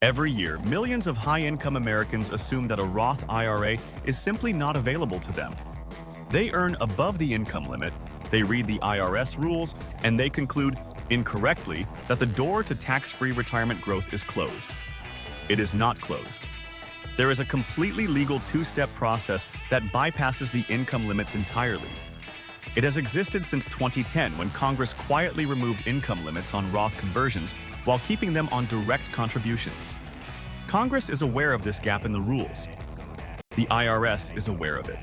Every year, millions of high-income Americans assume that a Roth IRA is simply not available to them. They earn above the income limit, they read the IRS rules, and they conclude, incorrectly, that the door to tax-free retirement growth is closed. It is not closed. There is a completely legal two-step process that bypasses the income limits entirely. It has existed since 2010 when Congress quietly removed income limits on Roth conversions while keeping them on direct contributions. Congress is aware of this gap in the rules. The IRS is aware of it.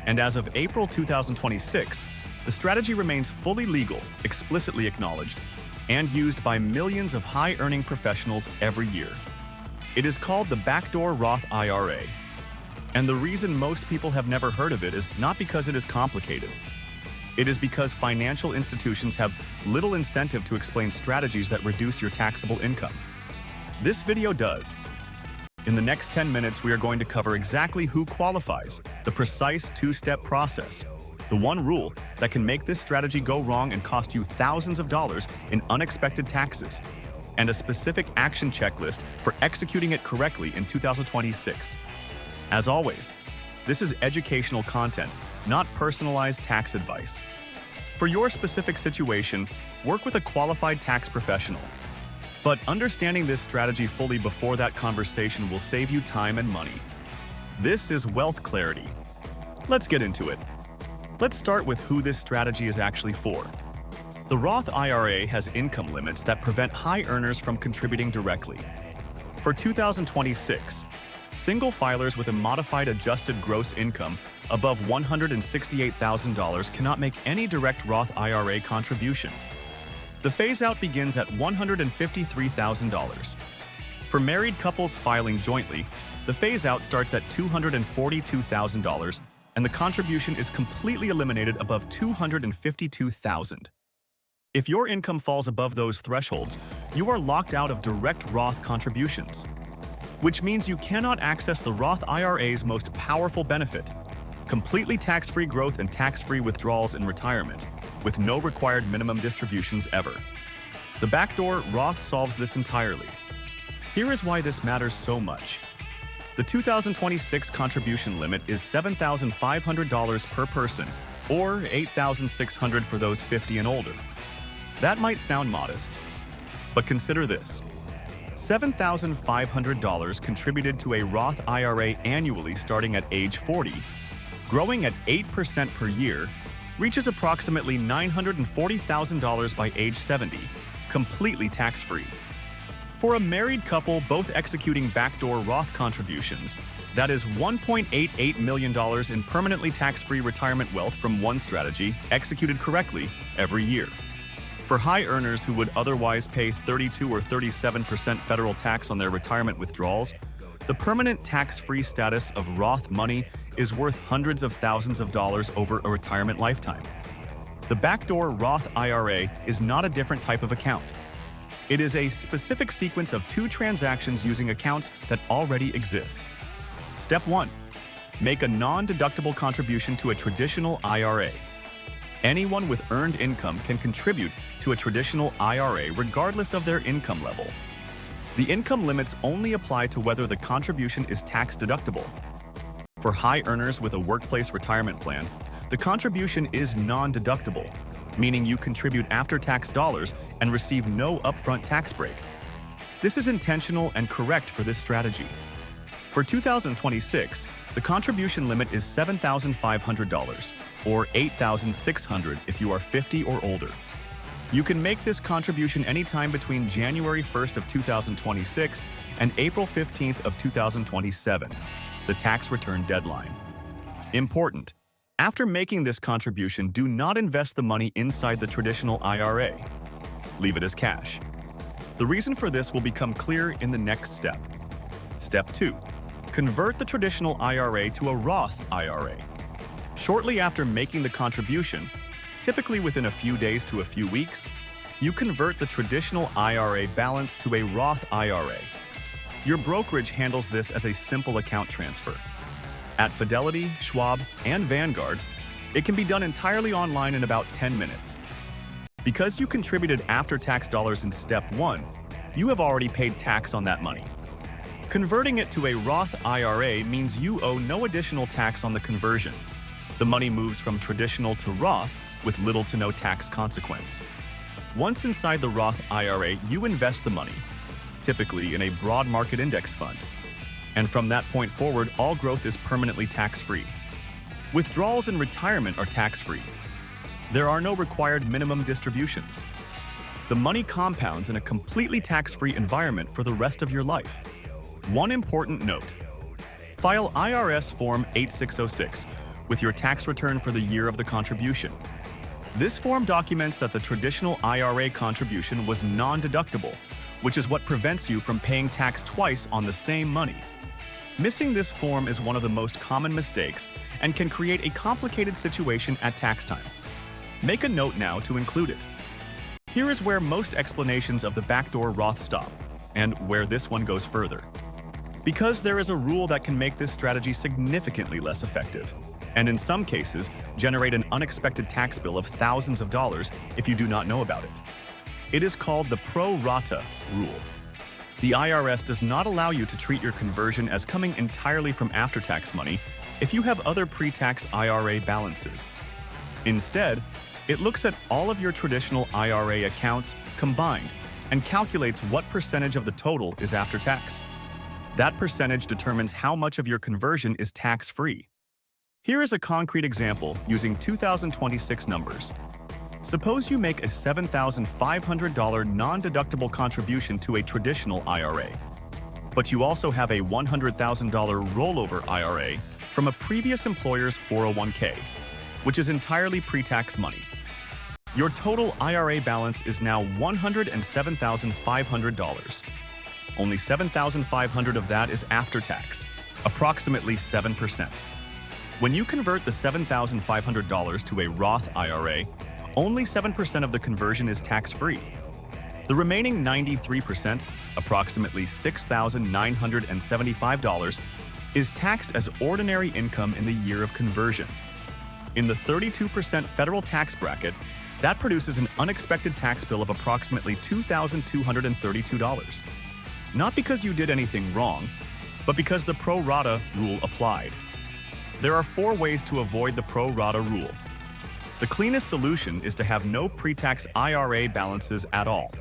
And as of April 2026, the strategy remains fully legal, explicitly acknowledged, and used by millions of high-earning professionals every year. It is called the Backdoor Roth IRA. And the reason most people have never heard of it is not because it is complicated. It is because financial institutions have little incentive to explain strategies that reduce your taxable income. This video does. In the next 10 minutes, we are going to cover exactly who qualifies, the precise two-step process, the one rule that can make this strategy go wrong and cost you thousands of dollars in unexpected taxes, and a specific action checklist for executing it correctly in 2026. As always, this is educational content, not personalized tax advice. For your specific situation, work with a qualified tax professional. But understanding this strategy fully before that conversation will save you time and money. This is wealth clarity. Let's get into it. Let's start with who this strategy is actually for. The Roth IRA has income limits that prevent high earners from contributing directly. For 2026, single filers with a modified adjusted gross income above $168,000 cannot make any direct Roth IRA contribution. The phase-out begins at $153,000. For married couples filing jointly, the phase-out starts at $242,000, and the contribution is completely eliminated above $252,000. If your income falls above those thresholds, you are locked out of direct Roth contributions, which means you cannot access the Roth IRA's most powerful benefit, completely tax-free growth and tax-free withdrawals in retirement, with no required minimum distributions ever. The Backdoor Roth solves this entirely. Here is why this matters so much. The 2026 contribution limit is $7,500 per person, or $8,600 for those 50 and older. That might sound modest, but consider this. $7,500 contributed to a Roth IRA annually starting at age 40, growing at 8% per year, reaches approximately $940,000 by age 70, completely tax-free. For a married couple both executing backdoor Roth contributions, that is $1.88 million in permanently tax-free retirement wealth from one strategy executed correctly every year. For high earners who would otherwise pay 32 or 37% federal tax on their retirement withdrawals, the permanent tax-free status of Roth money is worth hundreds of thousands of dollars over a retirement lifetime. The Backdoor Roth IRA is not a different type of account. It is a specific sequence of two transactions using accounts that already exist. Step 1. Make a non-deductible contribution to a traditional IRA. Anyone with earned income can contribute to a traditional IRA regardless of their income level. The income limits only apply to whether the contribution is tax-deductible. For high earners with a workplace retirement plan, the contribution is non-deductible, meaning you contribute after-tax dollars and receive no upfront tax break. This is intentional and correct for this strategy. For 2026, the contribution limit is $7,500, or $8,600 if you are 50 or older. You can make this contribution anytime between January 1st of 2026 and April 15th of 2027, the tax return deadline. Important: after making this contribution, do not invest the money inside the traditional IRA. Leave it as cash. The reason for this will become clear in the next step. Step 2. Convert the traditional IRA to a Roth IRA. Shortly after making the contribution, typically within a few days to a few weeks, you convert the traditional IRA balance to a Roth IRA. Your brokerage handles this as a simple account transfer. At Fidelity, Schwab, and Vanguard, it can be done entirely online in about 10 minutes. Because you contributed after-tax dollars in Step 1, you have already paid tax on that money. Converting it to a Roth IRA means you owe no additional tax on the conversion. The money moves from traditional to Roth with little to no tax consequence. Once inside the Roth IRA, you invest the money, typically in a broad market index fund. And from that point forward, all growth is permanently tax-free. Withdrawals in retirement are tax-free. There are no required minimum distributions. The money compounds in a completely tax-free environment for the rest of your life. One important note: file IRS Form 8606 with your tax return for the year of the contribution. This form documents that the traditional IRA contribution was non-deductible, which is what prevents you from paying tax twice on the same money. Missing this form is one of the most common mistakes and can create a complicated situation at tax time. Make a note now to include it. Here is where most explanations of the backdoor Roth stop, and where this one goes further. Because there is a rule that can make this strategy significantly less effective, and in some cases, generate an unexpected tax bill of thousands of dollars if you do not know about it. It is called the pro-rata rule. The IRS does not allow you to treat your conversion as coming entirely from after-tax money if you have other pre-tax IRA balances. Instead, it looks at all of your traditional IRA accounts combined and calculates what percentage of the total is after tax. That percentage determines how much of your conversion is tax-free. Here is a concrete example using 2026 numbers. Suppose you make a $7,500 non-deductible contribution to a traditional IRA, but you also have a $100,000 rollover IRA from a previous employer's 401k, which is entirely pre-tax money. Your total IRA balance is now $107,500. Only $7,500 of that is after tax, approximately 7%. When you convert the $7,500 to a Roth IRA, only 7% of the conversion is tax-free. The remaining 93%, approximately $6,975, is taxed as ordinary income in the year of conversion. In the 32% federal tax bracket, that produces an unexpected tax bill of approximately $2,232. Not because you did anything wrong, but because the pro-rata rule applied. There are 4 ways to avoid the pro-rata rule. The cleanest solution is to have no pre-tax IRA balances at all.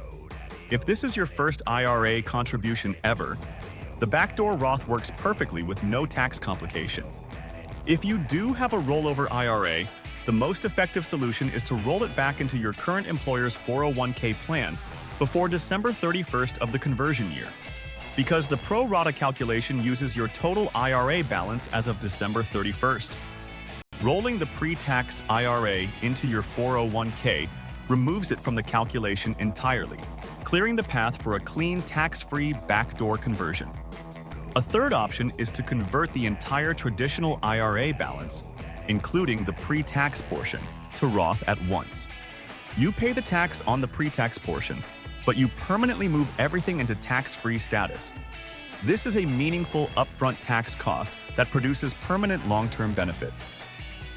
If this is your first IRA contribution ever, the backdoor Roth works perfectly with no tax complication. If you do have a rollover IRA, the most effective solution is to roll it back into your current employer's 401k plan before December 31st of the conversion year, because the pro-rata calculation uses your total IRA balance as of December 31st. Rolling the pre-tax IRA into your 401k removes it from the calculation entirely, clearing the path for a clean, tax-free backdoor conversion. A third option is to convert the entire traditional IRA balance, including the pre-tax portion, to Roth at once. You pay the tax on the pre-tax portion, but you permanently move everything into tax-free status. This is a meaningful upfront tax cost that produces permanent long-term benefit.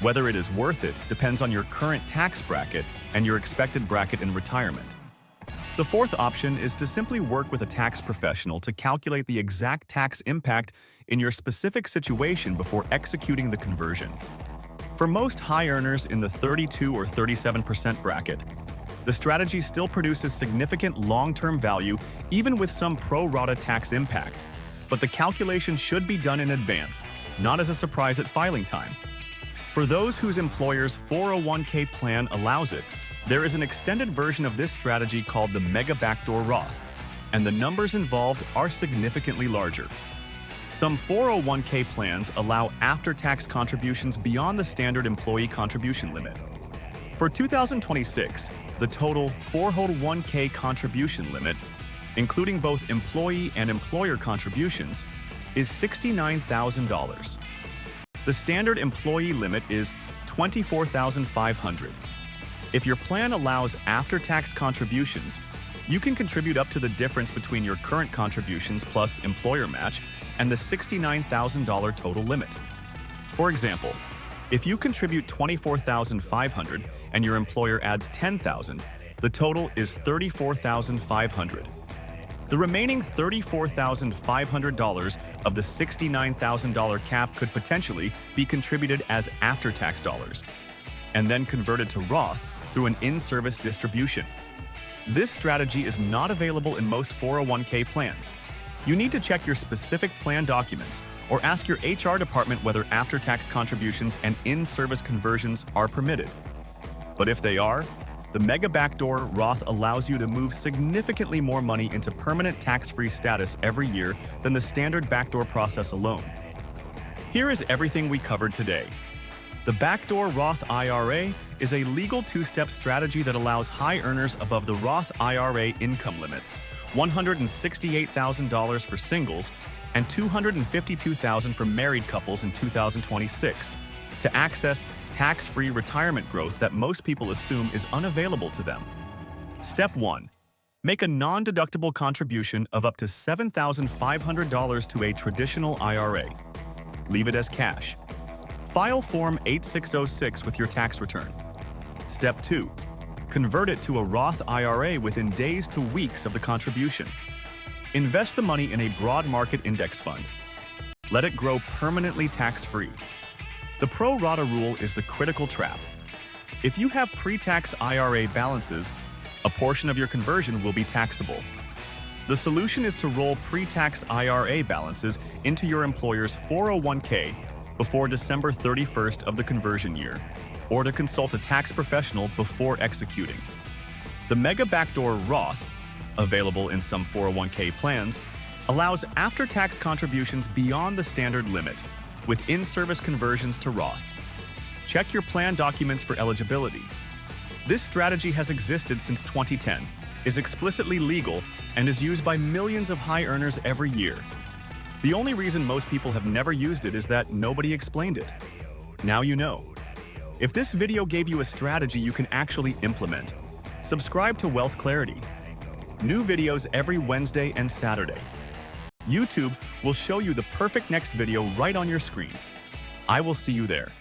Whether it is worth it depends on your current tax bracket and your expected bracket in retirement. The fourth option is to simply work with a tax professional to calculate the exact tax impact in your specific situation before executing the conversion. For most high earners in the 32 or 37% bracket, the strategy still produces significant long-term value even with some pro-rata tax impact. But the calculation should be done in advance, not as a surprise at filing time. For those whose employer's 401k plan allows it, there is an extended version of this strategy called the Mega Backdoor Roth, and the numbers involved are significantly larger. Some 401k plans allow after-tax contributions beyond the standard employee contribution limit. For 2026, the total 401k contribution limit, including both employee and employer contributions, is $69,000. The standard employee limit is $24,500. If your plan allows after-tax contributions, you can contribute up to the difference between your current contributions plus employer match and the $69,000 total limit. For example, if you contribute $24,500 and your employer adds $10,000, the total is $34,500. The remaining $34,500 of the $69,000 cap could potentially be contributed as after-tax dollars, and then converted to Roth through an in-service distribution. This strategy is not available in most 401k plans. You need to check your specific plan documents or ask your HR department whether after-tax contributions and in-service conversions are permitted. But if they are, the Mega Backdoor Roth allows you to move significantly more money into permanent tax-free status every year than the standard backdoor process alone. Here is everything we covered today. The Backdoor Roth IRA is a legal two-step strategy that allows high earners above the Roth IRA income limits, $168,000 for singles and $252,000 for married couples in 2026, to access tax-free retirement growth that most people assume is unavailable to them. Step 1. Make a non-deductible contribution of up to $7,500 to a traditional IRA. Leave it as cash. File Form 8606 with your tax return. Step 2. Convert it to a Roth IRA within days to weeks of the contribution. Invest the money in a broad market index fund. Let it grow permanently tax-free. The pro-rata rule is the critical trap. If you have pre-tax IRA balances, a portion of your conversion will be taxable. The solution is to roll pre-tax IRA balances into your employer's 401k before December 31st of the conversion year, or to consult a tax professional before executing. The Mega Backdoor Roth, available in some 401k plans, allows after-tax contributions beyond the standard limit, with in-service conversions to Roth. Check your plan documents for eligibility. This strategy has existed since 2010, is explicitly legal, and is used by millions of high earners every year. The only reason most people have never used it is that nobody explained it. Now you know. If this video gave you a strategy you can actually implement, subscribe to Wealth Clarity. New videos every Wednesday and Saturday. YouTube will show you the perfect next video right on your screen. I will see you there.